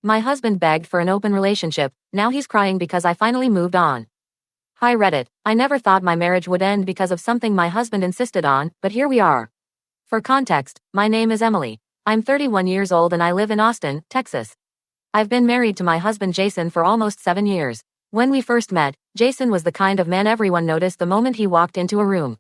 My husband begged for an open relationship, now he's crying because I finally moved on. Hi Reddit, I never thought my marriage would end because of something my husband insisted on, but here we are. For context, my name is Emily. I'm 31 years old and I live in Austin, Texas. I've been married to my husband Jason for almost 7 years. When we first met, Jason was the kind of man everyone noticed the moment he walked into a room.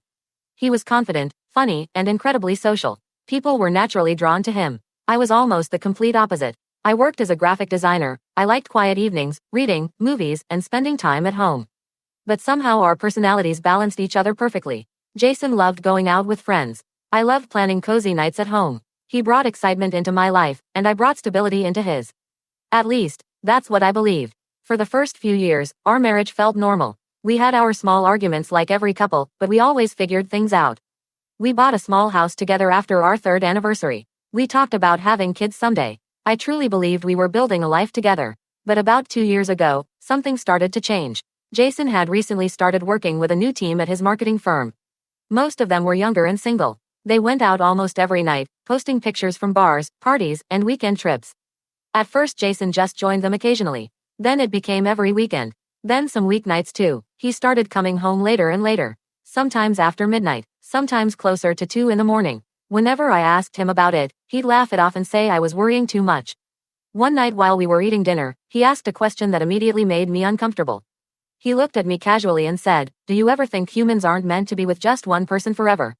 He was confident, funny, and incredibly social. People were naturally drawn to him. I was almost the complete opposite. I worked as a graphic designer, I liked quiet evenings, reading, movies, and spending time at home. But somehow our personalities balanced each other perfectly. Jason loved going out with friends. I loved planning cozy nights at home. He brought excitement into my life, and I brought stability into his. At least, that's what I believed. For the first few years, our marriage felt normal. We had our small arguments like every couple, but we always figured things out. We bought a small house together after our 3rd anniversary. We talked about having kids someday. I truly believed we were building a life together. But about 2 years ago, something started to change. Jason had recently started working with a new team at his marketing firm. Most of them were younger and single. They went out almost every night, posting pictures from bars, parties, and weekend trips. At first Jason just joined them occasionally. Then it became every weekend. Then some weeknights too. He started coming home later and later. Sometimes after midnight, sometimes closer to 2 in the morning. Whenever I asked him about it, he'd laugh it off and say I was worrying too much. One night while we were eating dinner, he asked a question that immediately made me uncomfortable. He looked at me casually and said, "Do you ever think humans aren't meant to be with just one person forever?"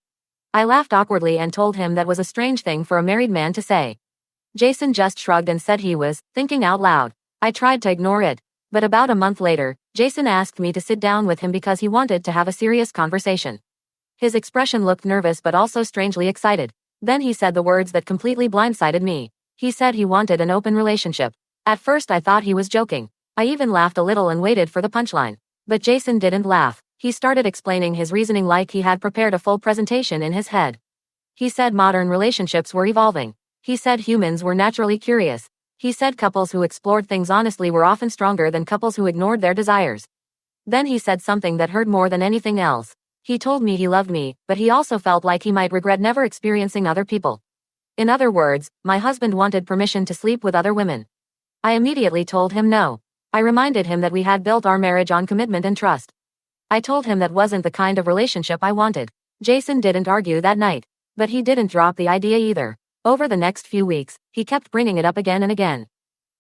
I laughed awkwardly and told him that was a strange thing for a married man to say. Jason just shrugged and said he was thinking out loud. I tried to ignore it. But about a month later, Jason asked me to sit down with him because he wanted to have a serious conversation. His expression looked nervous but also strangely excited. Then he said the words that completely blindsided me. He said he wanted an open relationship. At first I thought he was joking. I even laughed a little and waited for the punchline. But Jason didn't laugh. He started explaining his reasoning like he had prepared a full presentation in his head. He said modern relationships were evolving. He said humans were naturally curious. He said couples who explored things honestly were often stronger than couples who ignored their desires. Then he said something that hurt more than anything else. He told me he loved me, but he also felt like he might regret never experiencing other people. In other words, my husband wanted permission to sleep with other women. I immediately told him no. I reminded him that we had built our marriage on commitment and trust. I told him that wasn't the kind of relationship I wanted. Jason didn't argue that night. But he didn't drop the idea either. Over the next few weeks, he kept bringing it up again and again.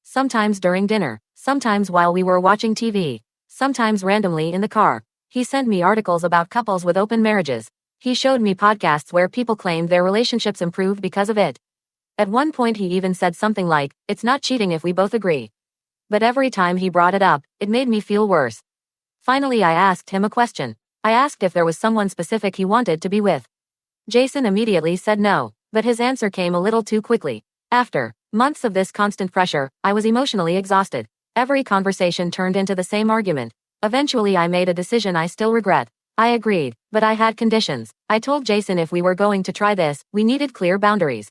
Sometimes during dinner, sometimes while we were watching TV, sometimes randomly in the car. He sent me articles about couples with open marriages. He showed me podcasts where people claimed their relationships improved because of it. At one point he even said something like, "It's not cheating if we both agree." But every time he brought it up, it made me feel worse. Finally I asked him a question. I asked if there was someone specific he wanted to be with. Jason immediately said no. But his answer came a little too quickly. After months of this constant pressure, I was emotionally exhausted. Every conversation turned into the same argument. Eventually I made a decision I still regret. I agreed, but I had conditions. I told Jason if we were going to try this, we needed clear boundaries.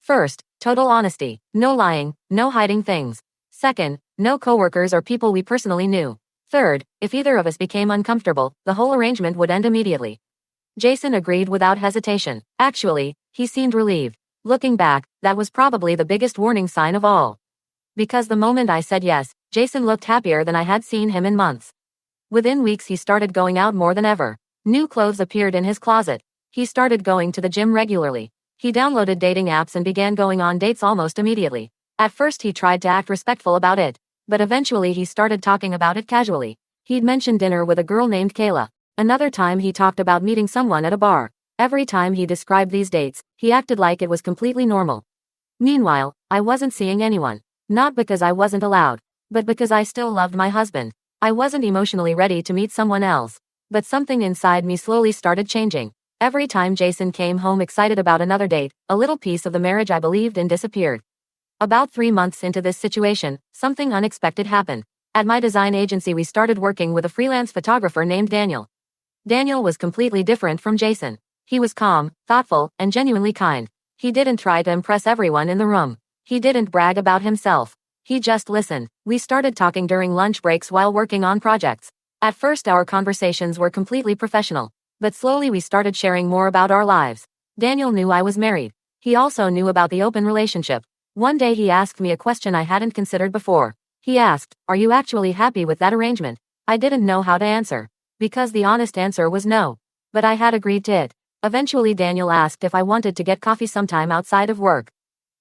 First, total honesty. No lying, no hiding things. Second, no coworkers or people we personally knew. Third, if either of us became uncomfortable, the whole arrangement would end immediately. Jason agreed without hesitation. Actually, he seemed relieved. Looking back, that was probably the biggest warning sign of all. Because the moment I said yes, Jason looked happier than I had seen him in months. Within weeks he started going out more than ever. New clothes appeared in his closet. He started going to the gym regularly. He downloaded dating apps and began going on dates almost immediately. At first he tried to act respectful about it. But eventually he started talking about it casually. He'd mentioned dinner with a girl named Kayla. Another time he talked about meeting someone at a bar. Every time he described these dates, he acted like it was completely normal. Meanwhile, I wasn't seeing anyone. Not because I wasn't allowed, but because I still loved my husband. I wasn't emotionally ready to meet someone else. But something inside me slowly started changing. Every time Jason came home excited about another date, a little piece of the marriage I believed in disappeared. About 3 months into this situation, something unexpected happened. At my design agency we started working with a freelance photographer named Daniel. Daniel was completely different from Jason. He was calm, thoughtful, and genuinely kind. He didn't try to impress everyone in the room. He didn't brag about himself. He just listened. We started talking during lunch breaks while working on projects. At first our conversations were completely professional. But slowly we started sharing more about our lives. Daniel knew I was married. He also knew about the open relationship. One day he asked me a question I hadn't considered before. He asked, "Are you actually happy with that arrangement?" I didn't know how to answer. Because the honest answer was no. But I had agreed to it. Eventually Daniel asked if I wanted to get coffee sometime outside of work.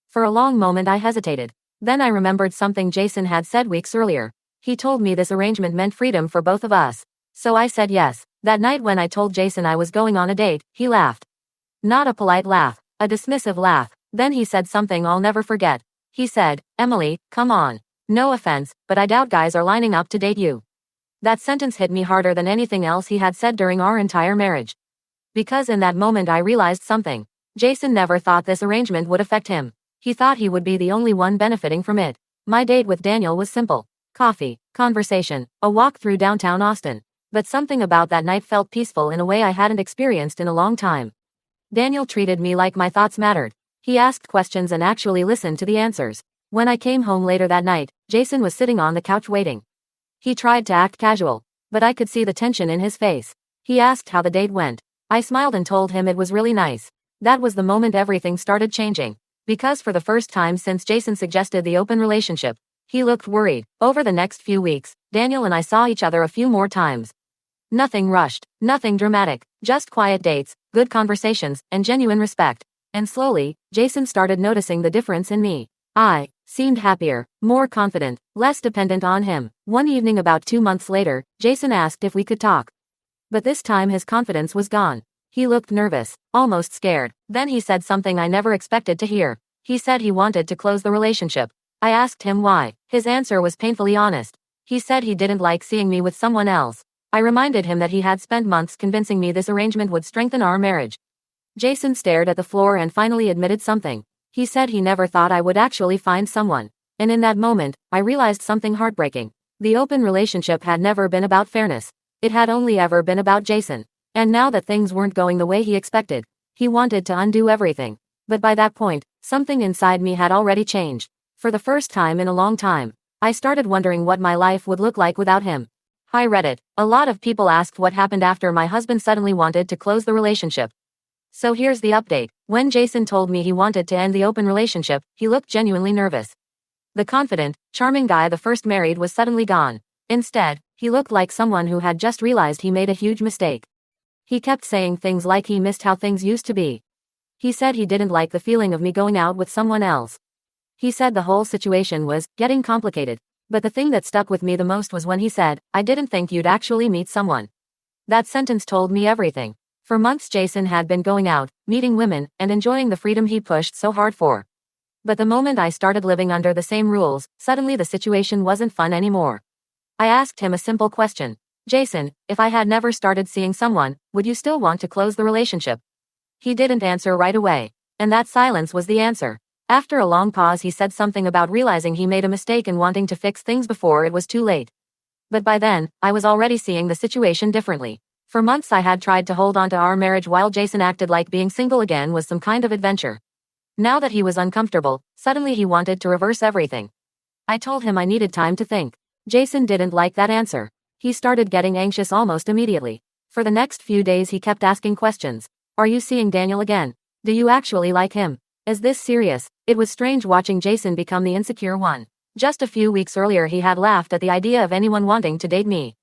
For a long moment I hesitated. Then I remembered something Jason had said weeks earlier. He told me this arrangement meant freedom for both of us. So I said yes. That night when I told Jason I was going on a date, he laughed. Not a polite laugh, a dismissive laugh. Then he said something I'll never forget. He said, "Emily, come on. No offense, but I doubt guys are lining up to date you." That sentence hit me harder than anything else he had said during our entire marriage. Because in that moment I realized something. Jason never thought this arrangement would affect him. He thought he would be the only one benefiting from it. My date with Daniel was simple. Coffee, conversation, a walk through downtown Austin. But something about that night felt peaceful in a way I hadn't experienced in a long time. Daniel treated me like my thoughts mattered. He asked questions and actually listened to the answers. When I came home later that night, Jason was sitting on the couch waiting. He tried to act casual, but I could see the tension in his face. He asked how the date went. I smiled and told him it was really nice. That was the moment everything started changing. Because for the first time since Jason suggested the open relationship, he looked worried. Over the next few weeks, Daniel and I saw each other a few more times. Nothing rushed, nothing dramatic, just quiet dates, good conversations, and genuine respect. And slowly, Jason started noticing the difference in me. I seemed happier, more confident, less dependent on him. One evening about 2 months later, Jason asked if we could talk. But this time his confidence was gone. He looked nervous, almost scared. Then he said something I never expected to hear. He said he wanted to close the relationship. I asked him why. His answer was painfully honest. He said he didn't like seeing me with someone else. I reminded him that he had spent months convincing me this arrangement would strengthen our marriage. Jason stared at the floor and finally admitted something. He said he never thought I would actually find someone. And in that moment, I realized something heartbreaking. The open relationship had never been about fairness. It had only ever been about Jason. And now that things weren't going the way he expected, he wanted to undo everything. But by that point, something inside me had already changed. For the first time in a long time, I started wondering what my life would look like without him. Hi Reddit. A lot of people asked what happened after my husband suddenly wanted to close the relationship. So here's the update. When Jason told me he wanted to end the open relationship, he looked genuinely nervous. The confident, charming guy the first married was suddenly gone. Instead, he looked like someone who had just realized he made a huge mistake. He kept saying things like he missed how things used to be. He said he didn't like the feeling of me going out with someone else. He said the whole situation was getting complicated. But the thing that stuck with me the most was when he said, "I didn't think you'd actually meet someone." That sentence told me everything. For months Jason had been going out, meeting women, and enjoying the freedom he pushed so hard for. But the moment I started living under the same rules, suddenly the situation wasn't fun anymore. I asked him a simple question. "Jason, if I had never started seeing someone, would you still want to close the relationship?" He didn't answer right away. And that silence was the answer. After a long pause he said something about realizing he made a mistake and wanting to fix things before it was too late. But by then, I was already seeing the situation differently. For months I had tried to hold on to our marriage while Jason acted like being single again was some kind of adventure. Now that he was uncomfortable, suddenly he wanted to reverse everything. I told him I needed time to think. Jason didn't like that answer. He started getting anxious almost immediately. For the next few days he kept asking questions. "Are you seeing Daniel again? Do you actually like him? Is this serious?" It was strange watching Jason become the insecure one. Just a few weeks earlier he had laughed at the idea of anyone wanting to date me.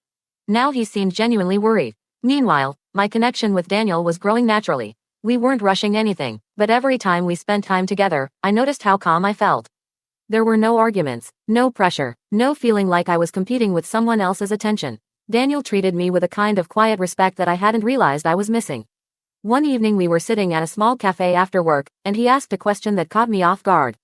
Now he seemed genuinely worried. Meanwhile, my connection with Daniel was growing naturally. We weren't rushing anything, but every time we spent time together, I noticed how calm I felt. There were no arguments, no pressure, no feeling like I was competing with someone else's attention. Daniel treated me with a kind of quiet respect that I hadn't realized I was missing. One evening we were sitting at a small cafe after work, and he asked a question that caught me off guard.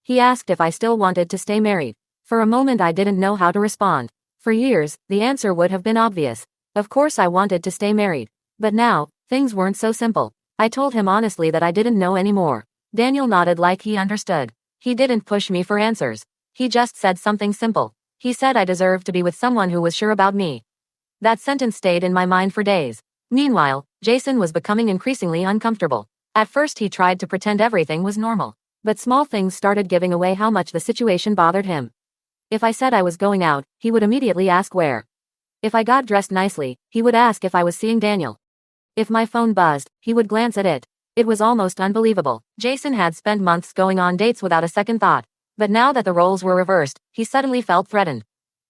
He asked if I still wanted to stay married. For a moment I didn't know how to respond. For years, the answer would have been obvious. Of course I wanted to stay married. But now, things weren't so simple. I told him honestly that I didn't know anymore. Daniel nodded like he understood. He didn't push me for answers. He just said something simple. He said I deserved to be with someone who was sure about me. That sentence stayed in my mind for days. Meanwhile, Jason was becoming increasingly uncomfortable. At first he tried to pretend everything was normal. But small things started giving away how much the situation bothered him. If I said I was going out, he would immediately ask where. If I got dressed nicely, he would ask if I was seeing Daniel. If my phone buzzed, he would glance at it. It was almost unbelievable. Jason had spent months going on dates without a second thought. But now that the roles were reversed, he suddenly felt threatened.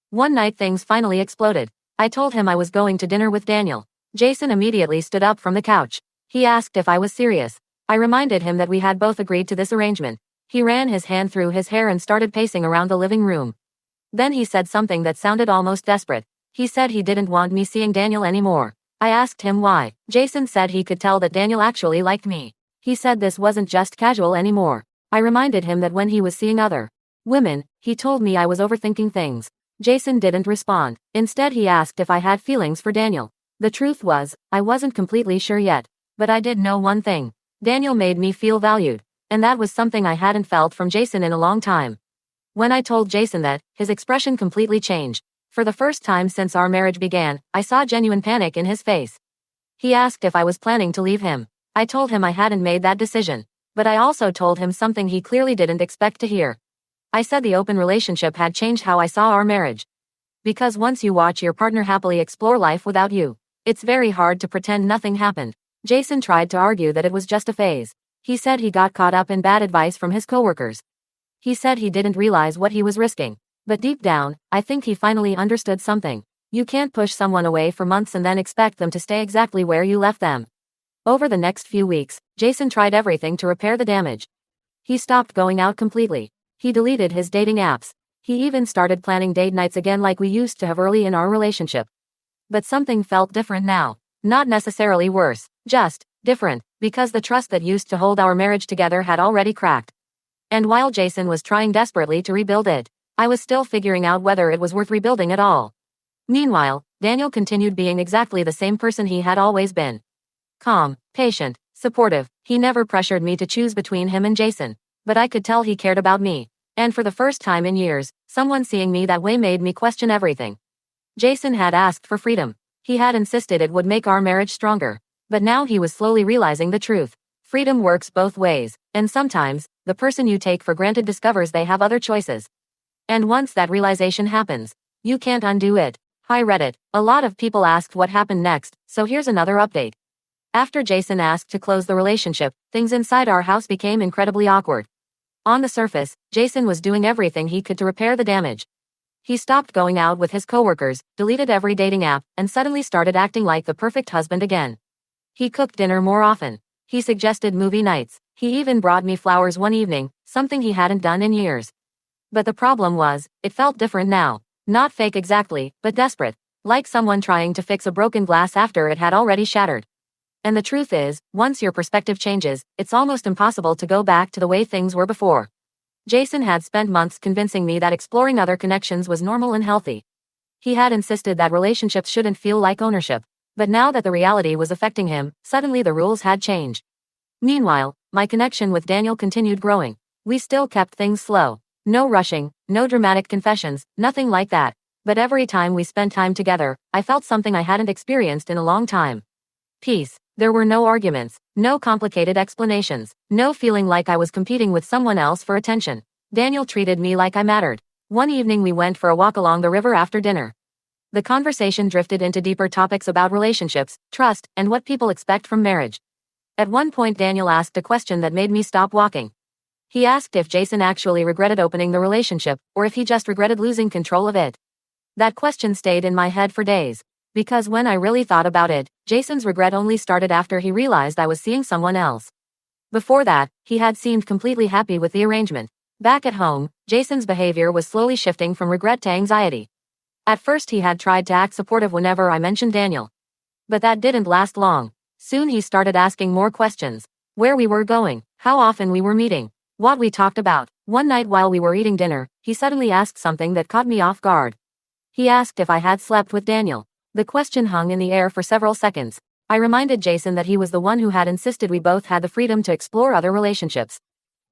One night things finally exploded. I told him I was going to dinner with Daniel. Jason immediately stood up from the couch. He asked if I was serious. I reminded him that we had both agreed to this arrangement. He ran his hand through his hair and started pacing around the living room. Then he said something that sounded almost desperate. He said he didn't want me seeing Daniel anymore. I asked him why. Jason said he could tell that Daniel actually liked me. He said this wasn't just casual anymore. I reminded him that when he was seeing other women, he told me I was overthinking things. Jason didn't respond. Instead, he asked if I had feelings for Daniel. The truth was, I wasn't completely sure yet. But I did know one thing. Daniel made me feel valued. And that was something I hadn't felt from Jason in a long time. When I told Jason that, his expression completely changed. For the first time since our marriage began, I saw genuine panic in his face. He asked if I was planning to leave him. I told him I hadn't made that decision. But I also told him something he clearly didn't expect to hear. I said the open relationship had changed how I saw our marriage. Because once you watch your partner happily explore life without you, it's very hard to pretend nothing happened. Jason tried to argue that it was just a phase. He said he got caught up in bad advice from his coworkers. He said he didn't realize what he was risking. But deep down, I think he finally understood something. You can't push someone away for months and then expect them to stay exactly where you left them. Over the next few weeks, Jason tried everything to repair the damage. He stopped going out completely. He deleted his dating apps. He even started planning date nights again like we used to have early in our relationship. But something felt different now. Not necessarily worse, just different, because the trust that used to hold our marriage together had already cracked. And while Jason was trying desperately to rebuild it, I was still figuring out whether it was worth rebuilding at all. Meanwhile, Daniel continued being exactly the same person he had always been. Calm, patient, supportive. He never pressured me to choose between him and Jason. But I could tell he cared about me. And for the first time in years, someone seeing me that way made me question everything. Jason had asked for freedom. He had insisted it would make our marriage stronger. But now he was slowly realizing the truth. Freedom works both ways, and sometimes, the person you take for granted discovers they have other choices. And once that realization happens, you can't undo it. Hi Reddit. A lot of people asked what happened next, so here's another update. After Jason asked to close the relationship, things inside our house became incredibly awkward. On the surface, Jason was doing everything he could to repair the damage. He stopped going out with his coworkers, deleted every dating app, and suddenly started acting like the perfect husband again. He cooked dinner more often. He suggested movie nights. He even brought me flowers one evening, something he hadn't done in years. But the problem was, it felt different now. Not fake exactly, but desperate. Like someone trying to fix a broken glass after it had already shattered. And the truth is, once your perspective changes, it's almost impossible to go back to the way things were before. Jason had spent months convincing me that exploring other connections was normal and healthy. He had insisted that relationships shouldn't feel like ownership. But now that the reality was affecting him, suddenly the rules had changed. Meanwhile, my connection with Daniel continued growing. We still kept things slow. No rushing, no dramatic confessions, nothing like that. But every time we spent time together, I felt something I hadn't experienced in a long time. Peace. There were no arguments, no complicated explanations, no feeling like I was competing with someone else for attention. Daniel treated me like I mattered. One evening we went for a walk along the river after dinner. The conversation drifted into deeper topics about relationships, trust, and what people expect from marriage. At one point Daniel asked a question that made me stop walking. He asked if Jason actually regretted opening the relationship, or if he just regretted losing control of it. That question stayed in my head for days. Because when I really thought about it, Jason's regret only started after he realized I was seeing someone else. Before that, he had seemed completely happy with the arrangement. Back at home, Jason's behavior was slowly shifting from regret to anxiety. At first he had tried to act supportive whenever I mentioned Daniel. But that didn't last long. Soon he started asking more questions. Where we were going, how often we were meeting, what we talked about. One night while we were eating dinner, he suddenly asked something that caught me off guard. He asked if I had slept with Daniel. The question hung in the air for several seconds. I reminded Jason that he was the one who had insisted we both had the freedom to explore other relationships.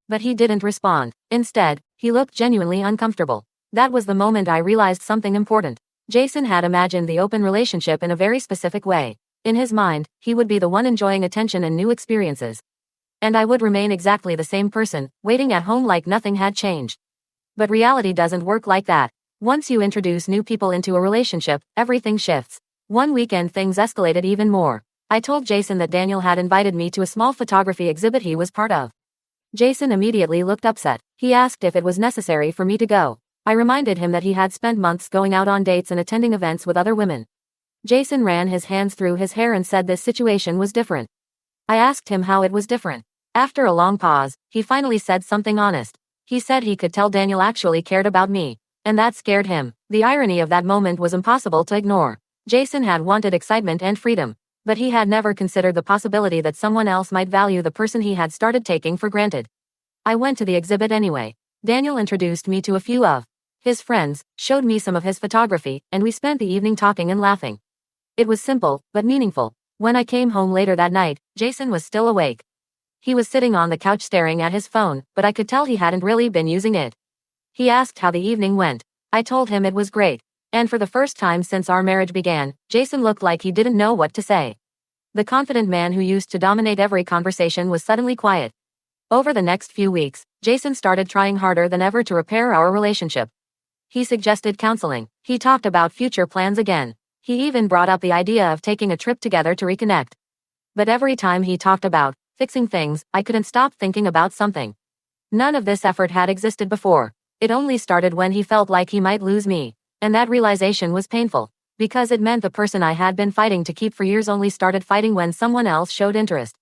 But he didn't respond. Instead, he looked genuinely uncomfortable. That was the moment I realized something important. Jason had imagined the open relationship in a very specific way. In his mind, he would be the one enjoying attention and new experiences. And I would remain exactly the same person, waiting at home like nothing had changed. But reality doesn't work like that. Once you introduce new people into a relationship, everything shifts. One weekend things escalated even more. I told Jason that Daniel had invited me to a small photography exhibit he was part of. Jason immediately looked upset. He asked if it was necessary for me to go. I reminded him that he had spent months going out on dates and attending events with other women. Jason ran his hands through his hair and said this situation was different. I asked him how it was different. After a long pause, he finally said something honest. He said he could tell Daniel actually cared about me, and that scared him. The irony of that moment was impossible to ignore. Jason had wanted excitement and freedom, but he had never considered the possibility that someone else might value the person he had started taking for granted. I went to the exhibit anyway. Daniel introduced me to a few of his friends, showed me some of his photography, and we spent the evening talking and laughing. It was simple, but meaningful. When I came home later that night, Jason was still awake. He was sitting on the couch staring at his phone, but I could tell he hadn't really been using it. He asked how the evening went. I told him it was great. And for the first time since our marriage began, Jason looked like he didn't know what to say. The confident man who used to dominate every conversation was suddenly quiet. Over the next few weeks, Jason started trying harder than ever to repair our relationship. He suggested counseling. He talked about future plans again. He even brought up the idea of taking a trip together to reconnect. But every time he talked about fixing things, I couldn't stop thinking about something. None of this effort had existed before. It only started when he felt like he might lose me. And that realization was painful, because it meant the person I had been fighting to keep for years only started fighting when someone else showed interest.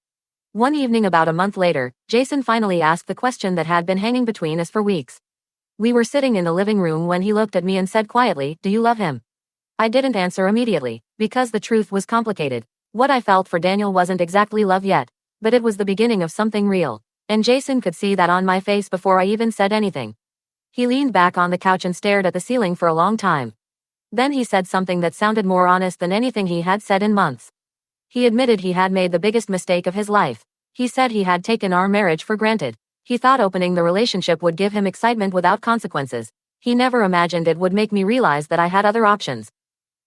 One evening about a month later, Jason finally asked the question that had been hanging between us for weeks. We were sitting in the living room when he looked at me and said quietly, "Do you love him?" I didn't answer immediately, because the truth was complicated. What I felt for Daniel wasn't exactly love yet, but it was the beginning of something real. And Jason could see that on my face before I even said anything. He leaned back on the couch and stared at the ceiling for a long time. Then he said something that sounded more honest than anything he had said in months. He admitted he had made the biggest mistake of his life. He said he had taken our marriage for granted. He thought opening the relationship would give him excitement without consequences. He never imagined it would make me realize that I had other options.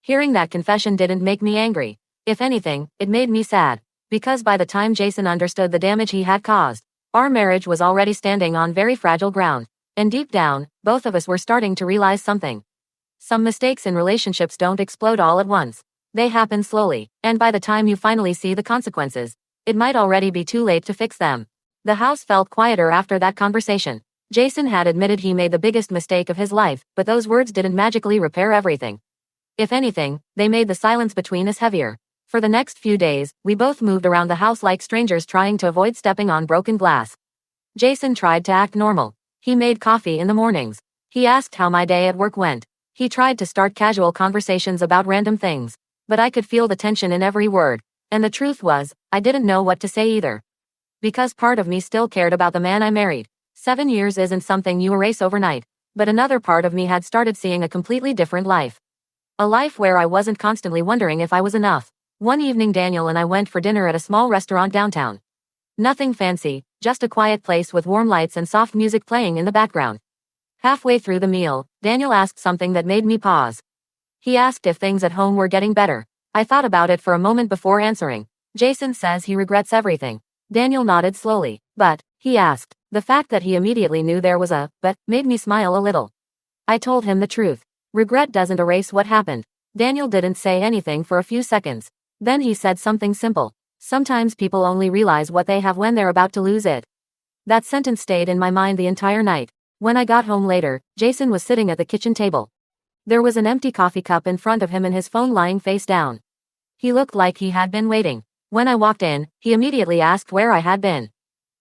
Hearing that confession didn't make me angry. If anything, it made me sad. Because by the time Jason understood the damage he had caused, our marriage was already standing on very fragile ground. And deep down, both of us were starting to realize something. Some mistakes in relationships don't explode all at once. They happen slowly, and by the time you finally see the consequences, it might already be too late to fix them. The house felt quieter after that conversation. Jason had admitted he made the biggest mistake of his life, but those words didn't magically repair everything. If anything, they made the silence between us heavier. For the next few days, we both moved around the house like strangers trying to avoid stepping on broken glass. Jason tried to act normal. He made coffee in the mornings. He asked how my day at work went. He tried to start casual conversations about random things. But I could feel the tension in every word. And the truth was, I didn't know what to say either. Because part of me still cared about the man I married. 7 years isn't something you erase overnight. But another part of me had started seeing a completely different life. A life where I wasn't constantly wondering if I was enough. One evening Daniel and I went for dinner at a small restaurant downtown. Nothing fancy, just a quiet place with warm lights and soft music playing in the background. Halfway through the meal, Daniel asked something that made me pause. He asked if things at home were getting better. I thought about it for a moment before answering. Jason says he regrets everything. Daniel nodded slowly. But, he asked. The fact that he immediately knew there was a but made me smile a little. I told him the truth. Regret doesn't erase what happened. Daniel didn't say anything for a few seconds. Then he said something simple. Sometimes people only realize what they have when they're about to lose it. That sentence stayed in my mind the entire night. When I got home later, Jason was sitting at the kitchen table. There was an empty coffee cup in front of him and his phone lying face down. He looked like he had been waiting. When I walked in, he immediately asked where I had been.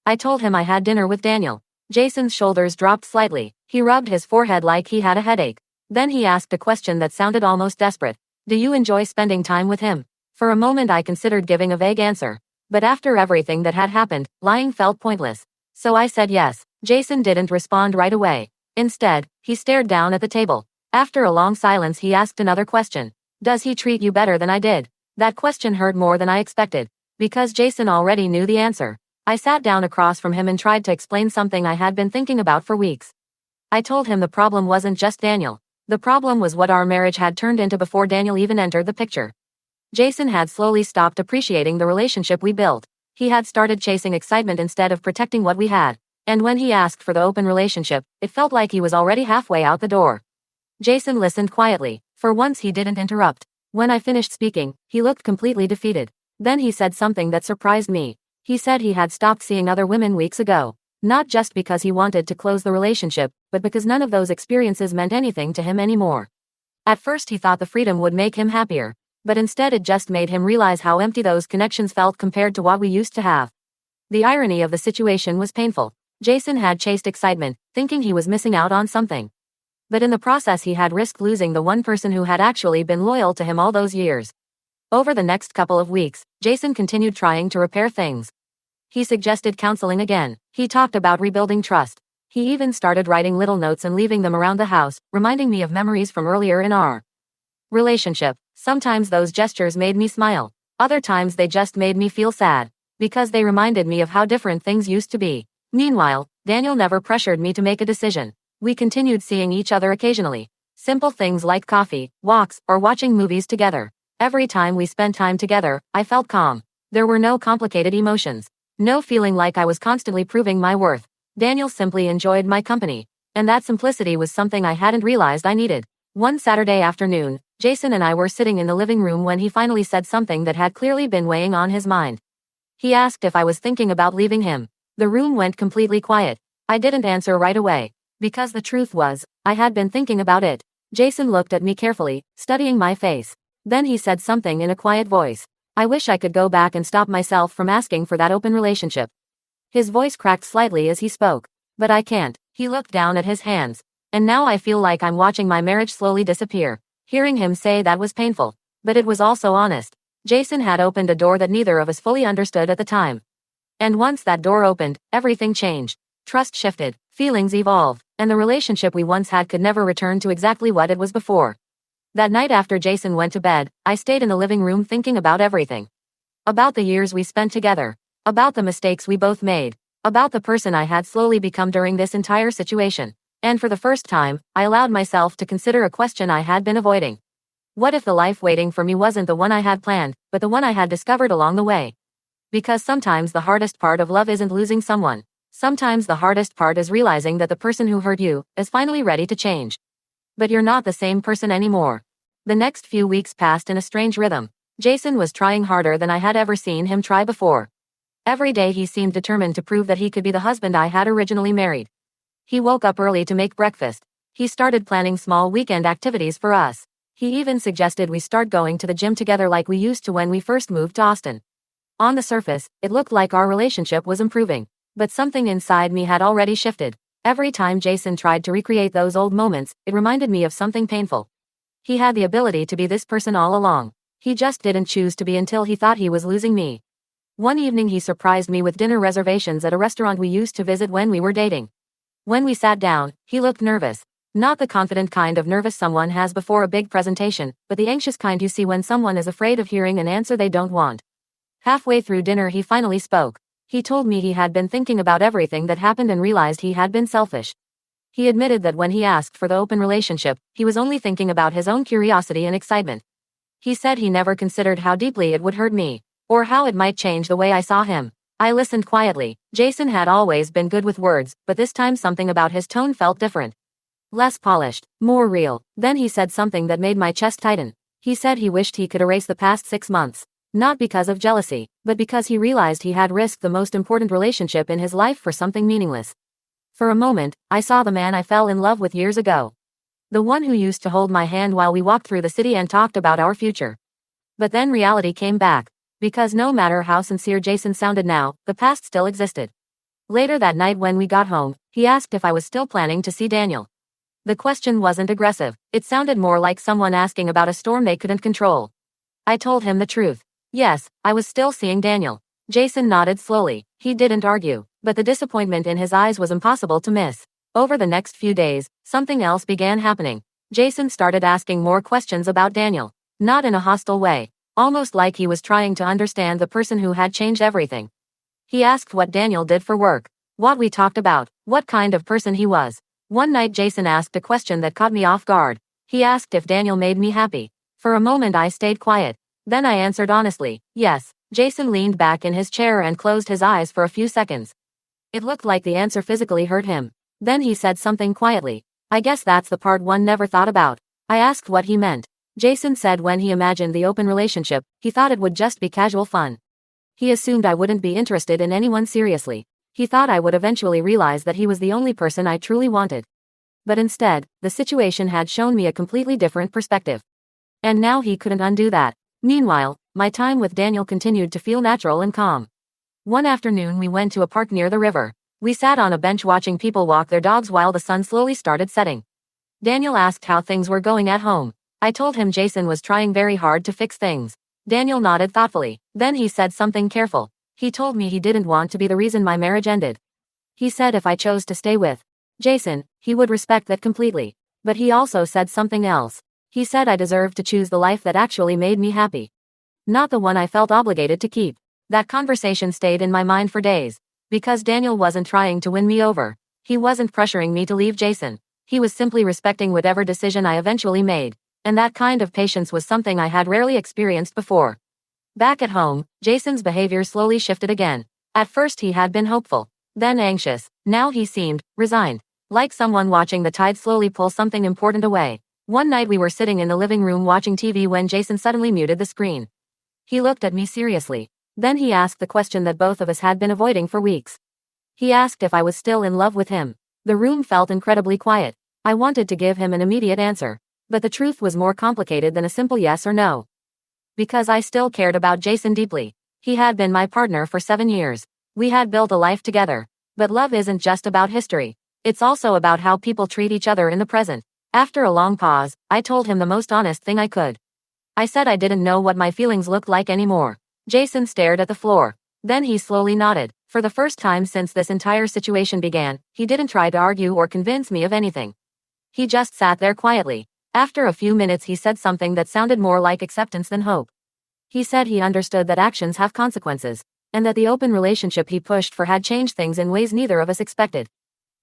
I told him I had dinner with Daniel. Jason's shoulders dropped slightly. He rubbed his forehead like he had a headache. Then he asked a question that sounded almost desperate. Do you enjoy spending time with him? For a moment I considered giving a vague answer. But after everything that had happened, lying felt pointless. So I said yes. Jason didn't respond right away. Instead, he stared down at the table. After a long silence he asked another question. Does he treat you better than I did? That question hurt more than I expected. Because Jason already knew the answer. I sat down across from him and tried to explain something I had been thinking about for weeks. I told him the problem wasn't just Daniel. The problem was what our marriage had turned into before Daniel even entered the picture. Jason had slowly stopped appreciating the relationship we built. He had started chasing excitement instead of protecting what we had. And when he asked for the open relationship, it felt like he was already halfway out the door. Jason listened quietly. For once he didn't interrupt. When I finished speaking, he looked completely defeated. Then he said something that surprised me. He said he had stopped seeing other women weeks ago. Not just because he wanted to close the relationship, but because none of those experiences meant anything to him anymore. At first he thought the freedom would make him happier, but instead it just made him realize how empty those connections felt compared to what we used to have. The irony of the situation was painful. Jason had chased excitement, thinking he was missing out on something. But in the process he had risked losing the one person who had actually been loyal to him all those years. Over the next couple of weeks, Jason continued trying to repair things. He suggested counseling again. He talked about rebuilding trust. He even started writing little notes and leaving them around the house, reminding me of memories from earlier in our relationship. Sometimes those gestures made me smile. Other times they just made me feel sad, because they reminded me of how different things used to be. Meanwhile, Daniel never pressured me to make a decision. We continued seeing each other occasionally. Simple things like coffee, walks, or watching movies together. Every time we spent time together, I felt calm. There were no complicated emotions. No feeling like I was constantly proving my worth. Daniel simply enjoyed my company. And that simplicity was something I hadn't realized I needed. One Saturday afternoon, Jason and I were sitting in the living room when he finally said something that had clearly been weighing on his mind. He asked if I was thinking about leaving him. The room went completely quiet. I didn't answer right away, because the truth was, I had been thinking about it. Jason looked at me carefully, studying my face. Then he said something in a quiet voice. I wish I could go back and stop myself from asking for that open relationship. His voice cracked slightly as he spoke. But I can't. He looked down at his hands. And now I feel like I'm watching my marriage slowly disappear. Hearing him say that was painful. But it was also honest. Jason had opened a door that neither of us fully understood at the time. And once that door opened, everything changed. Trust shifted, feelings evolved, and the relationship we once had could never return to exactly what it was before. That night after Jason went to bed, I stayed in the living room thinking about everything. About the years we spent together. About the mistakes we both made. About the person I had slowly become during this entire situation. And for the first time, I allowed myself to consider a question I had been avoiding. What if the life waiting for me wasn't the one I had planned, but the one I had discovered along the way? Because sometimes the hardest part of love isn't losing someone. Sometimes the hardest part is realizing that the person who hurt you is finally ready to change. But you're not the same person anymore. The next few weeks passed in a strange rhythm. Jason was trying harder than I had ever seen him try before. Every day he seemed determined to prove that he could be the husband I had originally married. He woke up early to make breakfast. He started planning small weekend activities for us. He even suggested we start going to the gym together like we used to when we first moved to Austin. On the surface, it looked like our relationship was improving. But something inside me had already shifted. Every time Jason tried to recreate those old moments, it reminded me of something painful. He had the ability to be this person all along. He just didn't choose to be until he thought he was losing me. One evening he surprised me with dinner reservations at a restaurant we used to visit when we were dating. When we sat down, he looked nervous. Not the confident kind of nervous someone has before a big presentation, but the anxious kind you see when someone is afraid of hearing an answer they don't want. Halfway through dinner he finally spoke. He told me he had been thinking about everything that happened and realized he had been selfish. He admitted that when he asked for the open relationship, he was only thinking about his own curiosity and excitement. He said he never considered how deeply it would hurt me, or how it might change the way I saw him. I listened quietly. Jason had always been good with words, but this time something about his tone felt different. Less polished, more real. Then he said something that made my chest tighten. He said he wished he could erase the past 6 months. Not because of jealousy, but because he realized he had risked the most important relationship in his life for something meaningless. For a moment, I saw the man I fell in love with years ago. The one who used to hold my hand while we walked through the city and talked about our future. But then reality came back. Because no matter how sincere Jason sounded now, the past still existed. Later that night when we got home, he asked if I was still planning to see Daniel. The question wasn't aggressive. It sounded more like someone asking about a storm they couldn't control. I told him the truth. Yes, I was still seeing Daniel. Jason nodded slowly. He didn't argue, but the disappointment in his eyes was impossible to miss. Over the next few days, something else began happening. Jason started asking more questions about Daniel. Not in a hostile way. Almost like he was trying to understand the person who had changed everything. He asked what Daniel did for work, what we talked about, what kind of person he was. One night Jason asked a question that caught me off guard. He asked if Daniel made me happy. For a moment I stayed quiet. Then I answered honestly, yes. Jason leaned back in his chair and closed his eyes for a few seconds. It looked like the answer physically hurt him. Then he said something quietly. I guess that's the part one never thought about. I asked what he meant. Jason said when he imagined the open relationship, he thought it would just be casual fun. He assumed I wouldn't be interested in anyone seriously. He thought I would eventually realize that he was the only person I truly wanted. But instead, the situation had shown me a completely different perspective. And now he couldn't undo that. Meanwhile, my time with Daniel continued to feel natural and calm. One afternoon we went to a park near the river. We sat on a bench watching people walk their dogs while the sun slowly started setting. Daniel asked how things were going at home. I told him Jason was trying very hard to fix things. Daniel nodded thoughtfully. Then he said something careful. He told me he didn't want to be the reason my marriage ended. He said if I chose to stay with Jason, he would respect that completely. But he also said something else. He said I deserved to choose the life that actually made me happy. Not the one I felt obligated to keep. That conversation stayed in my mind for days. Because Daniel wasn't trying to win me over. He wasn't pressuring me to leave Jason. He was simply respecting whatever decision I eventually made. And that kind of patience was something I had rarely experienced before. Back at home, Jason's behavior slowly shifted again. At first he had been hopeful, then anxious, now he seemed resigned. Like someone watching the tide slowly pull something important away. One night we were sitting in the living room watching TV when Jason suddenly muted the screen. He looked at me seriously. Then he asked the question that both of us had been avoiding for weeks. He asked if I was still in love with him. The room felt incredibly quiet. I wanted to give him an immediate answer. But the truth was more complicated than a simple yes or no. Because I still cared about Jason deeply. He had been my partner for 7 years. We had built a life together. But love isn't just about history. It's also about how people treat each other in the present. After a long pause, I told him the most honest thing I could. I said I didn't know what my feelings looked like anymore. Jason stared at the floor. Then he slowly nodded. For the first time since this entire situation began, he didn't try to argue or convince me of anything. He just sat there quietly. After a few minutes he said something that sounded more like acceptance than hope. He said he understood that actions have consequences, and that the open relationship he pushed for had changed things in ways neither of us expected.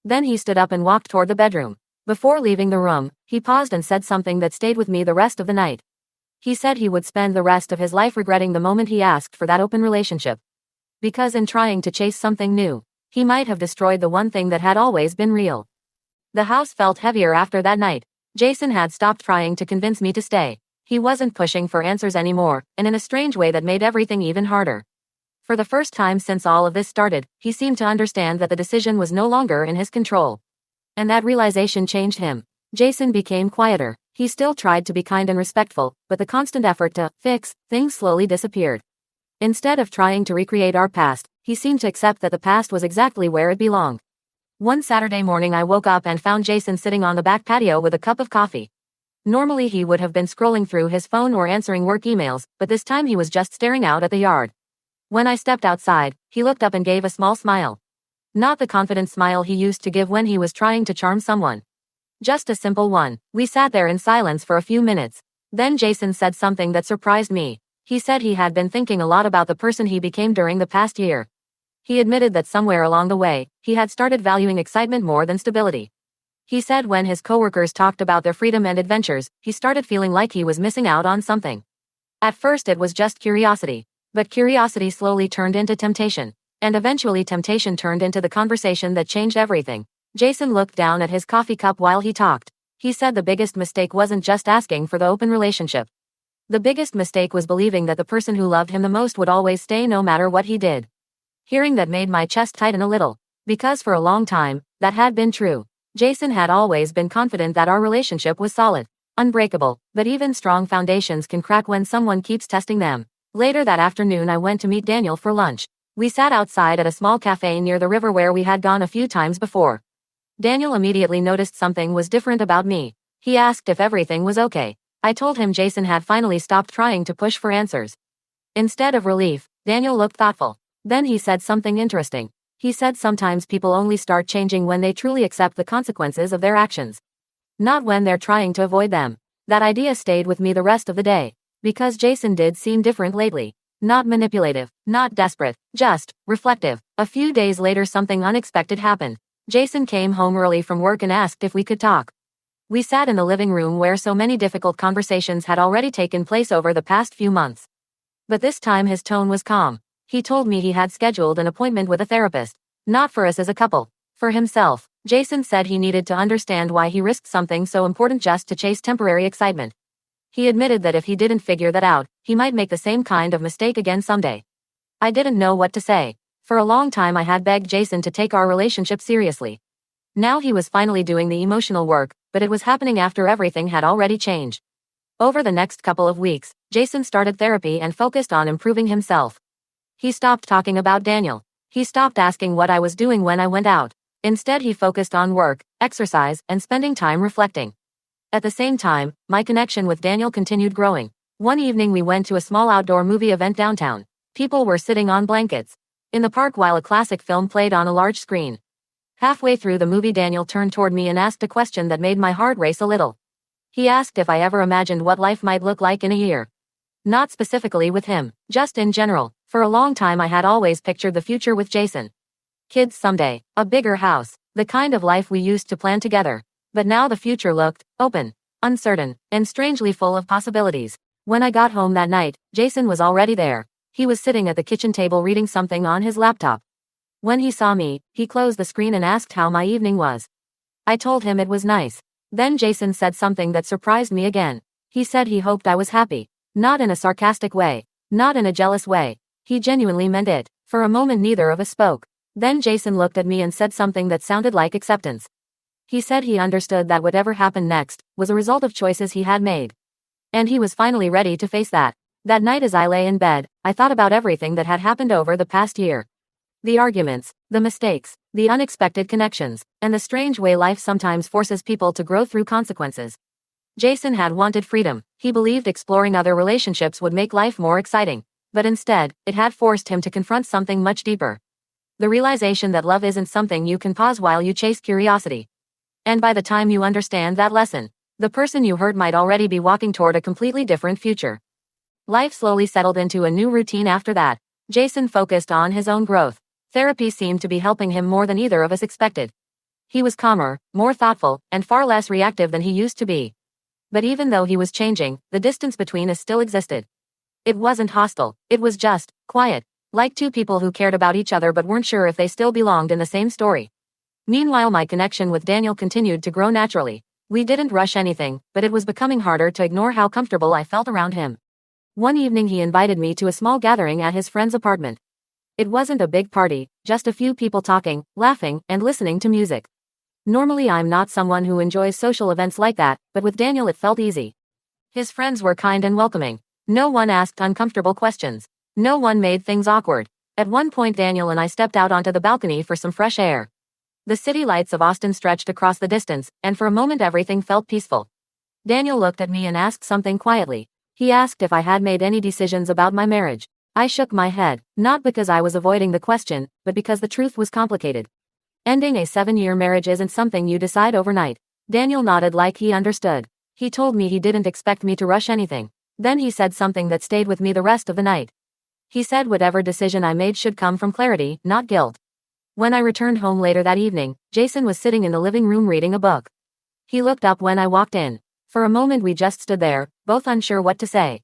Then he stood up and walked toward the bedroom. Before leaving the room, he paused and said something that stayed with me the rest of the night. He said he would spend the rest of his life regretting the moment he asked for that open relationship. Because in trying to chase something new, he might have destroyed the one thing that had always been real. The house felt heavier after that night. Jason had stopped trying to convince me to stay. He wasn't pushing for answers anymore, and in a strange way that made everything even harder. For the first time since all of this started, he seemed to understand that the decision was no longer in his control. And that realization changed him. Jason became quieter. He still tried to be kind and respectful, but the constant effort to fix things slowly disappeared. Instead of trying to recreate our past, he seemed to accept that the past was exactly where it belonged. One Saturday morning I woke up and found Jason sitting on the back patio with a cup of coffee. Normally he would have been scrolling through his phone or answering work emails, but this time he was just staring out at the yard. When I stepped outside, he looked up and gave a small smile. Not the confident smile he used to give when he was trying to charm someone. Just a simple one. We sat there in silence for a few minutes. Then Jason said something that surprised me. He said he had been thinking a lot about the person he became during the past year. He admitted that somewhere along the way, he had started valuing excitement more than stability. He said when his coworkers talked about their freedom and adventures, he started feeling like he was missing out on something. At first it was just curiosity. But curiosity slowly turned into temptation. And eventually temptation turned into the conversation that changed everything. Jason looked down at his coffee cup while he talked. He said the biggest mistake wasn't just asking for the open relationship. The biggest mistake was believing that the person who loved him the most would always stay no matter what he did. Hearing that made my chest tighten a little. Because for a long time, that had been true. Jason had always been confident that our relationship was solid, unbreakable, but even strong foundations can crack when someone keeps testing them. Later that afternoon I went to meet Daniel for lunch. We sat outside at a small cafe near the river where we had gone a few times before. Daniel immediately noticed something was different about me. He asked if everything was okay. I told him Jason had finally stopped trying to push for answers. Instead of relief, Daniel looked thoughtful. Then he said something interesting. He said sometimes people only start changing when they truly accept the consequences of their actions. Not when they're trying to avoid them. That idea stayed with me the rest of the day. Because Jason did seem different lately. Not manipulative, not desperate, just reflective. A few days later something unexpected happened. Jason came home early from work and asked if we could talk. We sat in the living room where so many difficult conversations had already taken place over the past few months. But this time his tone was calm. He told me he had scheduled an appointment with a therapist. Not for us as a couple. For himself. Jason said he needed to understand why he risked something so important just to chase temporary excitement. He admitted that if he didn't figure that out, he might make the same kind of mistake again someday. I didn't know what to say. For a long time I had begged Jason to take our relationship seriously. Now he was finally doing the emotional work, but it was happening after everything had already changed. Over the next couple of weeks, Jason started therapy and focused on improving himself. He stopped talking about Daniel. He stopped asking what I was doing when I went out. Instead, he focused on work, exercise, and spending time reflecting. At the same time, my connection with Daniel continued growing. One evening we went to a small outdoor movie event downtown. People were sitting on blankets in the park while a classic film played on a large screen. Halfway through the movie, Daniel turned toward me and asked a question that made my heart race a little. He asked if I ever imagined what life might look like in a year. Not specifically with him, just in general. For a long time I had always pictured the future with Jason. Kids someday, a bigger house, the kind of life we used to plan together. But now the future looked open, uncertain, and strangely full of possibilities. When I got home that night, Jason was already there. He was sitting at the kitchen table reading something on his laptop. When he saw me, he closed the screen and asked how my evening was. I told him it was nice. Then Jason said something that surprised me again. He said he hoped I was happy. Not in a sarcastic way. Not in a jealous way. He genuinely meant it. For a moment neither of us spoke. Then Jason looked at me and said something that sounded like acceptance. He said he understood that whatever happened next was a result of choices he had made. And he was finally ready to face that. That night as I lay in bed, I thought about everything that had happened over the past year. The arguments, the mistakes, the unexpected connections, and the strange way life sometimes forces people to grow through consequences. Jason had wanted freedom. He believed exploring other relationships would make life more exciting. But instead, it had forced him to confront something much deeper. The realization that love isn't something you can pause while you chase curiosity. And by the time you understand that lesson, the person you hurt might already be walking toward a completely different future. Life slowly settled into a new routine after that. Jason focused on his own growth. Therapy seemed to be helping him more than either of us expected. He was calmer, more thoughtful, and far less reactive than he used to be. But even though he was changing, the distance between us still existed. It wasn't hostile, it was just quiet, like two people who cared about each other but weren't sure if they still belonged in the same story. Meanwhile, my connection with Daniel continued to grow naturally. We didn't rush anything, but it was becoming harder to ignore how comfortable I felt around him. One evening he invited me to a small gathering at his friend's apartment. It wasn't a big party, just a few people talking, laughing, and listening to music. Normally I'm not someone who enjoys social events like that, but with Daniel it felt easy. His friends were kind and welcoming. No one asked uncomfortable questions. No one made things awkward. At one point Daniel and I stepped out onto the balcony for some fresh air. The city lights of Austin stretched across the distance, and for a moment everything felt peaceful. Daniel looked at me and asked something quietly. He asked if I had made any decisions about my marriage. I shook my head, not because I was avoiding the question, but because the truth was complicated. Ending a 7-year marriage isn't something you decide overnight. Daniel nodded like he understood. He told me he didn't expect me to rush anything. Then he said something that stayed with me the rest of the night. He said whatever decision I made should come from clarity, not guilt. When I returned home later that evening, Jason was sitting in the living room reading a book. He looked up when I walked in. For a moment we just stood there, both unsure what to say.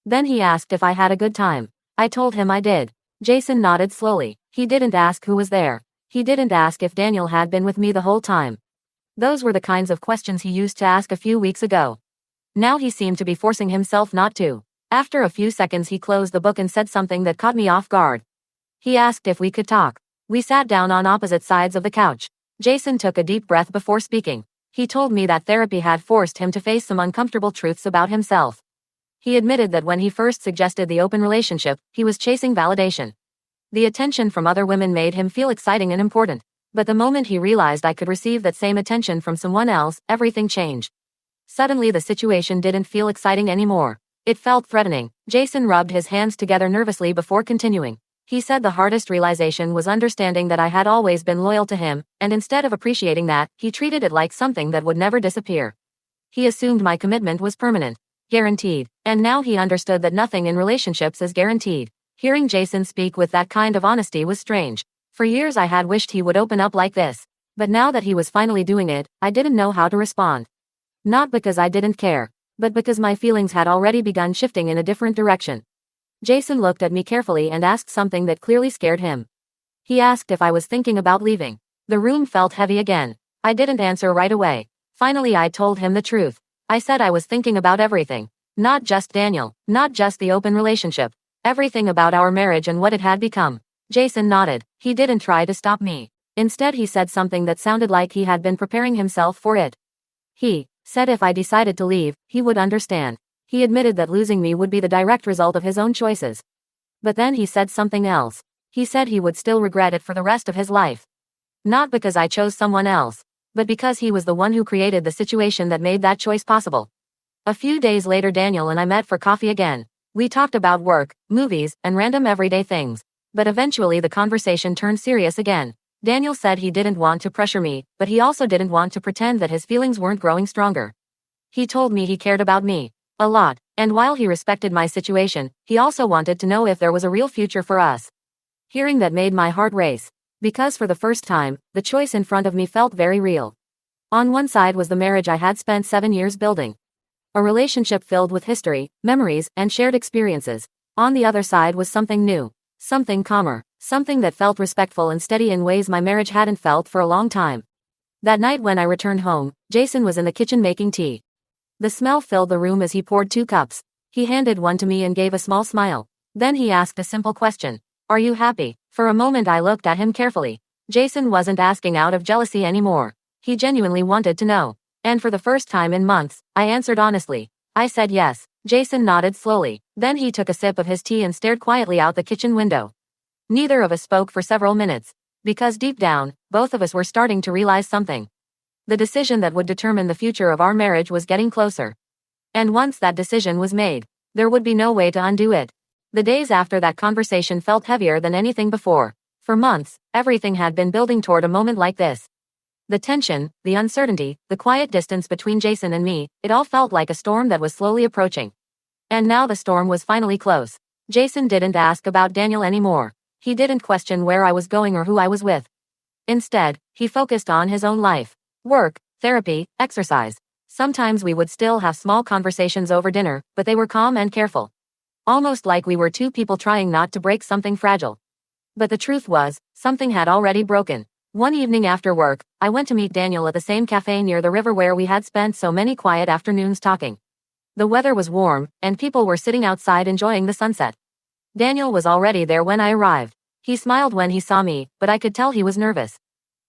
Then he asked if I had a good time. I told him I did. Jason nodded slowly. He didn't ask who was there. He didn't ask if Daniel had been with me the whole time. Those were the kinds of questions he used to ask a few weeks ago. Now he seemed to be forcing himself not to. After a few seconds he closed the book and said something that caught me off guard. He asked if we could talk. We sat down on opposite sides of the couch. Jason took a deep breath before speaking. He told me that therapy had forced him to face some uncomfortable truths about himself. He admitted that when he first suggested the open relationship, he was chasing validation. The attention from other women made him feel exciting and important. But the moment he realized I could receive that same attention from someone else, everything changed. Suddenly the situation didn't feel exciting anymore. It felt threatening. Jason rubbed his hands together nervously before continuing. He said the hardest realization was understanding that I had always been loyal to him, and instead of appreciating that, he treated it like something that would never disappear. He assumed my commitment was permanent. Guaranteed. And now he understood that nothing in relationships is guaranteed. Hearing Jason speak with that kind of honesty was strange. For years I had wished he would open up like this. But now that he was finally doing it, I didn't know how to respond. Not because I didn't care, but because my feelings had already begun shifting in a different direction. Jason looked at me carefully and asked something that clearly scared him. He asked if I was thinking about leaving. The room felt heavy again. I didn't answer right away. Finally I told him the truth. I said I was thinking about everything. Not just Daniel, not just the open relationship. Everything about our marriage and what it had become. Jason nodded. He didn't try to stop me. Instead, he said something that sounded like he had been preparing himself for it. He said if I decided to leave, he would understand. He admitted that losing me would be the direct result of his own choices. But then he said something else. He said he would still regret it for the rest of his life. Not because I chose someone else, but because he was the one who created the situation that made that choice possible. A few days later, Daniel and I met for coffee again. We talked about work, movies, and random everyday things. But eventually the conversation turned serious again. Daniel said he didn't want to pressure me, but he also didn't want to pretend that his feelings weren't growing stronger. He told me he cared about me a lot, and while he respected my situation, he also wanted to know if there was a real future for us. Hearing that made my heart race. Because for the first time, the choice in front of me felt very real. On one side was the marriage I had spent 7 years building. A relationship filled with history, memories, and shared experiences. On the other side was something new. Something calmer. Something that felt respectful and steady in ways my marriage hadn't felt for a long time. That night when I returned home, Jason was in the kitchen making tea. The smell filled the room as he poured 2 cups. He handed one to me and gave a small smile. Then he asked a simple question. Are you happy? For a moment I looked at him carefully. Jason wasn't asking out of jealousy anymore. He genuinely wanted to know. And for the first time in months, I answered honestly. I said yes. Jason nodded slowly. Then he took a sip of his tea and stared quietly out the kitchen window. Neither of us spoke for several minutes. Because deep down, both of us were starting to realize something. The decision that would determine the future of our marriage was getting closer. And once that decision was made, there would be no way to undo it. The days after that conversation felt heavier than anything before. For months, everything had been building toward a moment like this. The tension, the uncertainty, the quiet distance between Jason and me, it all felt like a storm that was slowly approaching. And now the storm was finally close. Jason didn't ask about Daniel anymore. He didn't question where I was going or who I was with. Instead, he focused on his own life. Work, therapy, exercise. Sometimes we would still have small conversations over dinner, but they were calm and careful. Almost like we were 2 people trying not to break something fragile. But the truth was, something had already broken. One evening after work, I went to meet Daniel at the same cafe near the river where we had spent so many quiet afternoons talking. The weather was warm, and people were sitting outside enjoying the sunset. Daniel was already there when I arrived. He smiled when he saw me, but I could tell he was nervous.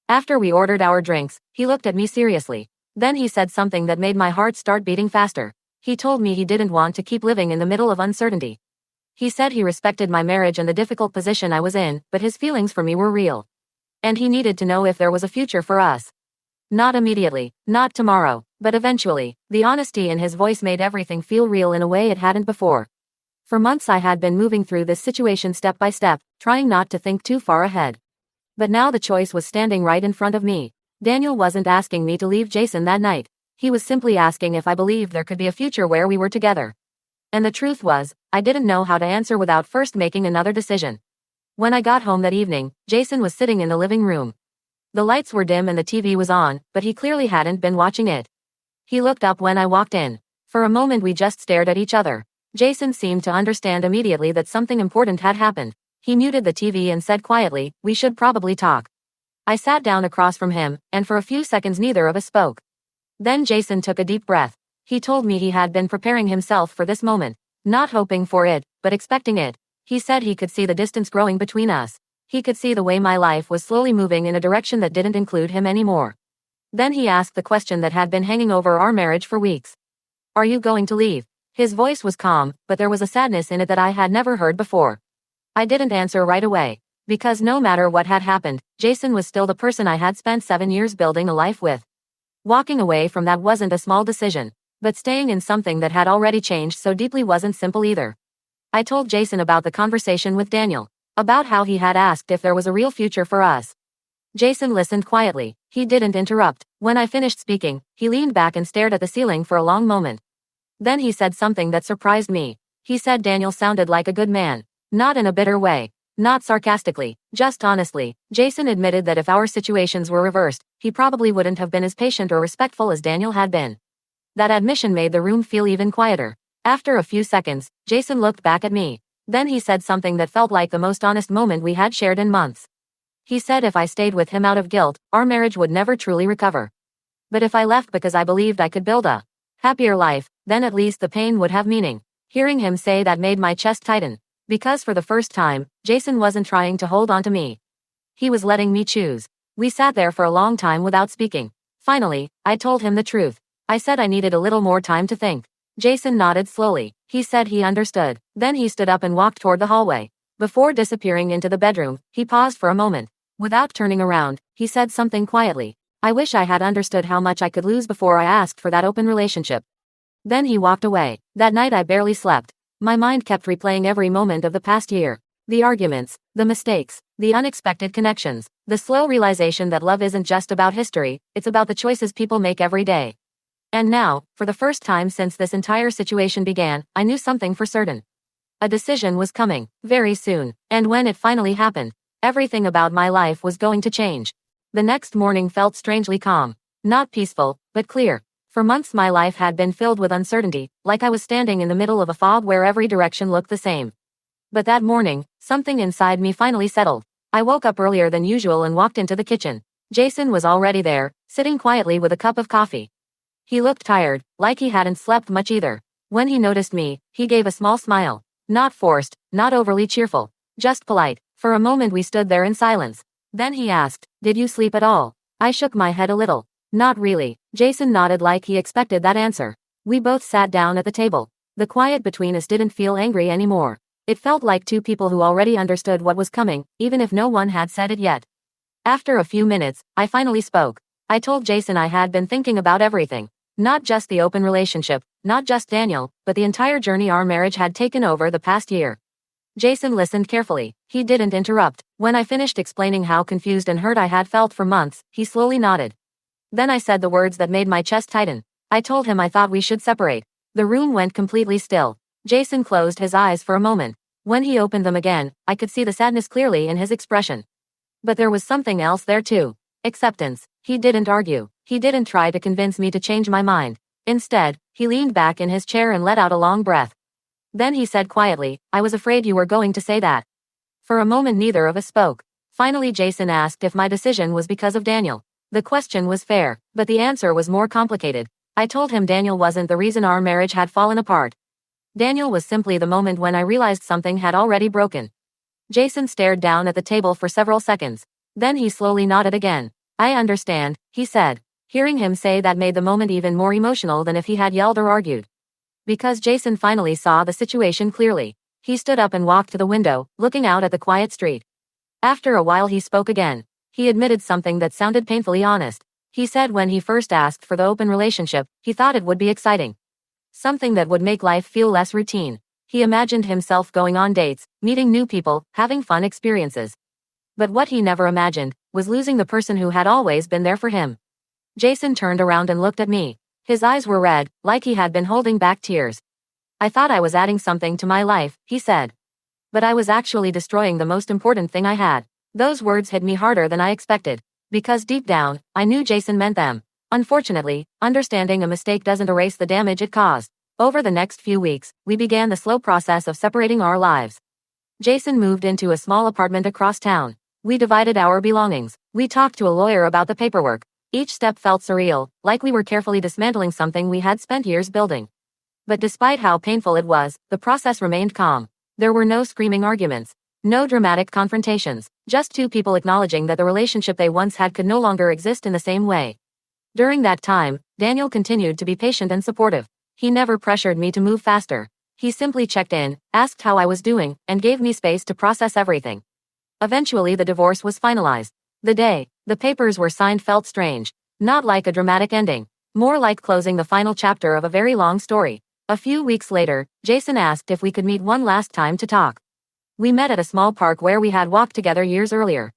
After we ordered our drinks, he looked at me seriously. Then he said something that made my heart start beating faster. He told me he didn't want to keep living in the middle of uncertainty. He said he respected my marriage and the difficult position I was in, but his feelings for me were real. And he needed to know if there was a future for us. Not immediately, not tomorrow, but eventually. The honesty in his voice made everything feel real in a way it hadn't before. For months I had been moving through this situation step by step, trying not to think too far ahead. But now the choice was standing right in front of me. Daniel wasn't asking me to leave Jason that night. He was simply asking if I believed there could be a future where we were together. And the truth was, I didn't know how to answer without first making another decision. When I got home that evening, Jason was sitting in the living room. The lights were dim and the TV was on, but he clearly hadn't been watching it. He looked up when I walked in. For a moment we just stared at each other. Jason seemed to understand immediately that something important had happened. He muted the TV and said quietly, "We should probably talk." I sat down across from him, and for a few seconds neither of us spoke. Then Jason took a deep breath. He told me he had been preparing himself for this moment. Not hoping for it, but expecting it. He said he could see the distance growing between us. He could see the way my life was slowly moving in a direction that didn't include him anymore. Then he asked the question that had been hanging over our marriage for weeks. Are you going to leave? His voice was calm, but there was a sadness in it that I had never heard before. I didn't answer right away. Because no matter what had happened, Jason was still the person I had spent 7 years building a life with. Walking away from that wasn't a small decision. But staying in something that had already changed so deeply wasn't simple either. I told Jason about the conversation with Daniel. About how he had asked if there was a real future for us. Jason listened quietly. He didn't interrupt. When I finished speaking, he leaned back and stared at the ceiling for a long moment. Then he said something that surprised me. He said Daniel sounded like a good man. Not in a bitter way. Not sarcastically. Just honestly. Jason admitted that if our situations were reversed, he probably wouldn't have been as patient or respectful as Daniel had been. That admission made the room feel even quieter. After a few seconds, Jason looked back at me. Then he said something that felt like the most honest moment we had shared in months. He said if I stayed with him out of guilt, our marriage would never truly recover. But if I left because I believed I could build a happier life, then at least the pain would have meaning. Hearing him say that made my chest tighten. Because for the first time, Jason wasn't trying to hold on to me. He was letting me choose. We sat there for a long time without speaking. Finally, I told him the truth. I said I needed a little more time to think. Jason nodded slowly. He said he understood. Then he stood up and walked toward the hallway. Before disappearing into the bedroom, he paused for a moment. Without turning around, he said something quietly. I wish I had understood how much I could lose before I asked for that open relationship. Then he walked away. That night I barely slept. My mind kept replaying every moment of the past year. The arguments, the mistakes, the unexpected connections, the slow realization that love isn't just about history, it's about the choices people make every day. And now, for the first time since this entire situation began, I knew something for certain. A decision was coming, very soon, and when it finally happened, everything about my life was going to change. The next morning felt strangely calm. Not peaceful, but clear. For months my life had been filled with uncertainty, like I was standing in the middle of a fog where every direction looked the same. But that morning, something inside me finally settled. I woke up earlier than usual and walked into the kitchen. Jason was already there, sitting quietly with a cup of coffee. He looked tired, like he hadn't slept much either. When he noticed me, he gave a small smile. Not forced, not overly cheerful, just polite. For a moment we stood there in silence. Then he asked, "Did you sleep at all?" I shook my head a little. "Not really." Jason nodded like he expected that answer. We both sat down at the table. The quiet between us didn't feel angry anymore. It felt like two people who already understood what was coming, even if no one had said it yet. After a few minutes, I finally spoke. I told Jason I had been thinking about everything. Not just the open relationship, not just Daniel, but the entire journey our marriage had taken over the past year. Jason listened carefully. He didn't interrupt. When I finished explaining how confused and hurt I had felt for months, he slowly nodded. Then I said the words that made my chest tighten. I told him I thought we should separate. The room went completely still. Jason closed his eyes for a moment. When he opened them again, I could see the sadness clearly in his expression. But there was something else there too. Acceptance. He didn't argue. He didn't try to convince me to change my mind. Instead, he leaned back in his chair and let out a long breath. Then he said quietly, "I was afraid you were going to say that." For a moment neither of us spoke. Finally Jason asked if my decision was because of Daniel. The question was fair, but the answer was more complicated. I told him Daniel wasn't the reason our marriage had fallen apart. Daniel was simply the moment when I realized something had already broken. Jason stared down at the table for several seconds. Then he slowly nodded again. "I understand," he said. Hearing him say that made the moment even more emotional than if he had yelled or argued. Because Jason finally saw the situation clearly. He stood up and walked to the window, looking out at the quiet street. After a while he spoke again. He admitted something that sounded painfully honest. He said when he first asked for the open relationship, he thought it would be exciting. Something that would make life feel less routine. He imagined himself going on dates, meeting new people, having fun experiences. But what he never imagined was losing the person who had always been there for him. Jason turned around and looked at me. His eyes were red, like he had been holding back tears. "I thought I was adding something to my life," he said. "But I was actually destroying the most important thing I had." Those words hit me harder than I expected. Because deep down, I knew Jason meant them. Unfortunately, understanding a mistake doesn't erase the damage it caused. Over the next few weeks, we began the slow process of separating our lives. Jason moved into a small apartment across town. We divided our belongings. We talked to a lawyer about the paperwork. Each step felt surreal, like we were carefully dismantling something we had spent years building. But despite how painful it was, the process remained calm. There were no screaming arguments. No dramatic confrontations. Just two people acknowledging that the relationship they once had could no longer exist in the same way. During that time, Daniel continued to be patient and supportive. He never pressured me to move faster. He simply checked in, asked how I was doing, and gave me space to process everything. Eventually the divorce was finalized. The day the papers were signed felt strange. Not like a dramatic ending. More like closing the final chapter of a very long story. A few weeks later, Jason asked if we could meet one last time to talk. We met at a small park where we had walked together years earlier.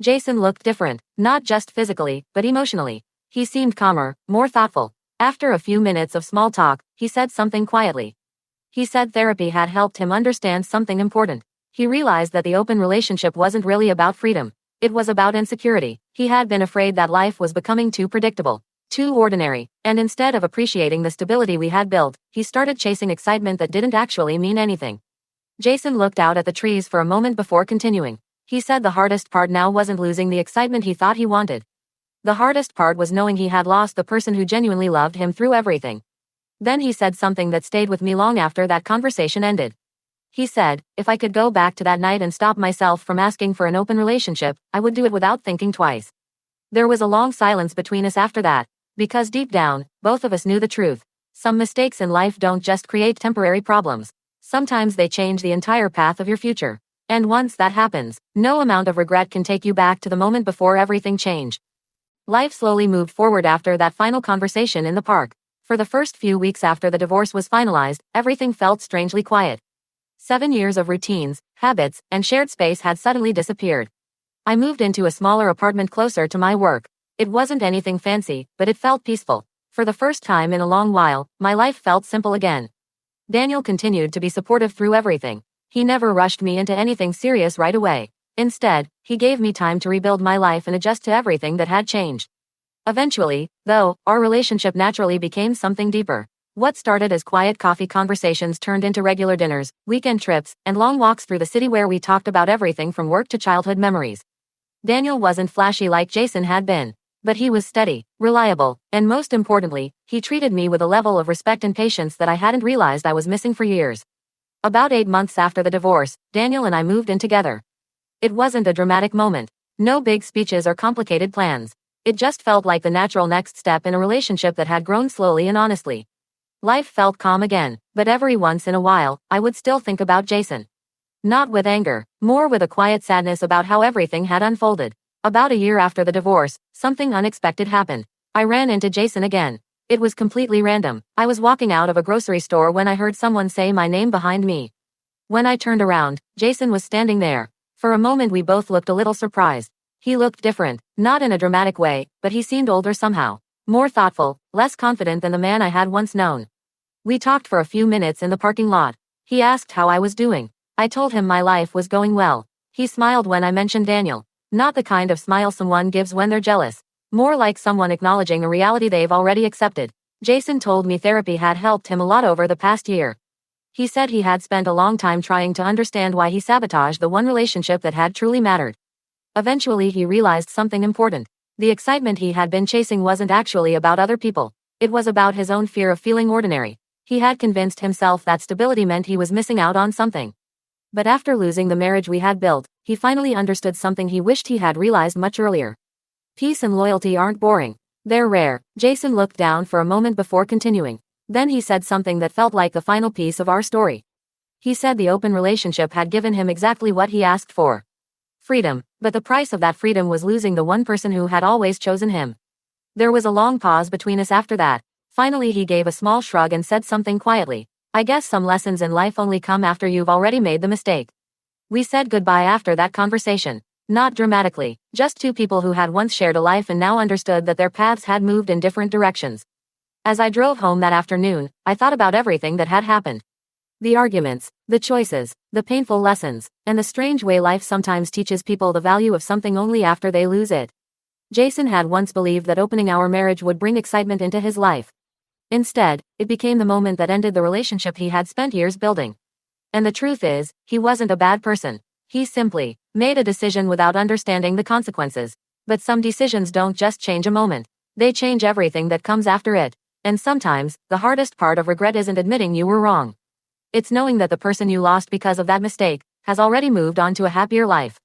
Jason looked different, not just physically, but emotionally. He seemed calmer, more thoughtful. After a few minutes of small talk, he said something quietly. He said therapy had helped him understand something important. He realized that the open relationship wasn't really about freedom. It was about insecurity. He had been afraid that life was becoming too predictable, too ordinary, and instead of appreciating the stability we had built, he started chasing excitement that didn't actually mean anything. Jason looked out at the trees for a moment before continuing. He said the hardest part now wasn't losing the excitement he thought he wanted. The hardest part was knowing he had lost the person who genuinely loved him through everything. Then he said something that stayed with me long after that conversation ended. He said, if I could go back to that night and stop myself from asking for an open relationship, I would do it without thinking twice. There was a long silence between us after that, because deep down, both of us knew the truth. Some mistakes in life don't just create temporary problems. Sometimes they change the entire path of your future. And once that happens, no amount of regret can take you back to the moment before everything changed. Life slowly moved forward after that final conversation in the park. For the first few weeks after the divorce was finalized, everything felt strangely quiet. 7 years of routines, habits, and shared space had suddenly disappeared. I moved into a smaller apartment closer to my work. It wasn't anything fancy, but it felt peaceful. For the first time in a long while, my life felt simple again. Daniel continued to be supportive through everything. He never rushed me into anything serious right away. Instead, he gave me time to rebuild my life and adjust to everything that had changed. Eventually, though, our relationship naturally became something deeper. What started as quiet coffee conversations turned into regular dinners, weekend trips, and long walks through the city where we talked about everything from work to childhood memories. Daniel wasn't flashy like Jason had been, but he was steady, reliable, and most importantly, he treated me with a level of respect and patience that I hadn't realized I was missing for years. About 8 months after the divorce, Daniel and I moved in together. It wasn't a dramatic moment. No big speeches or complicated plans. It just felt like the natural next step in a relationship that had grown slowly and honestly. Life felt calm again, but every once in a while, I would still think about Jason. Not with anger, more with a quiet sadness about how everything had unfolded. About a year after the divorce, something unexpected happened. I ran into Jason again. It was completely random. I was walking out of a grocery store when I heard someone say my name behind me. When I turned around, Jason was standing there. For a moment we both looked a little surprised. He looked different, not in a dramatic way, but he seemed older somehow. More thoughtful, less confident than the man I had once known. We talked for a few minutes in the parking lot. He asked how I was doing. I told him my life was going well. He smiled when I mentioned Daniel. Not the kind of smile someone gives when they're jealous. More like someone acknowledging a reality they've already accepted. Jason told me therapy had helped him a lot over the past year. He said he had spent a long time trying to understand why he sabotaged the one relationship that had truly mattered. Eventually he realized something important. The excitement he had been chasing wasn't actually about other people. It was about his own fear of feeling ordinary. He had convinced himself that stability meant he was missing out on something. But after losing the marriage we had built, he finally understood something he wished he had realized much earlier. Peace and loyalty aren't boring. They're rare. Jason looked down for a moment before continuing. Then he said something that felt like the final piece of our story. He said the open relationship had given him exactly what he asked for. Freedom, but the price of that freedom was losing the one person who had always chosen him. There was a long pause between us after that. Finally he gave a small shrug and said something quietly. I guess some lessons in life only come after you've already made the mistake. We said goodbye after that conversation. Not dramatically, just two people who had once shared a life and now understood that their paths had moved in different directions. As I drove home that afternoon, I thought about everything that had happened. The arguments, the choices, the painful lessons, and the strange way life sometimes teaches people the value of something only after they lose it. Jason had once believed that opening our marriage would bring excitement into his life. Instead, it became the moment that ended the relationship he had spent years building. And the truth is, he wasn't a bad person. He simply made a decision without understanding the consequences. But some decisions don't just change a moment. They change everything that comes after it. And sometimes, the hardest part of regret isn't admitting you were wrong. It's knowing that the person you lost because of that mistake has already moved on to a happier life.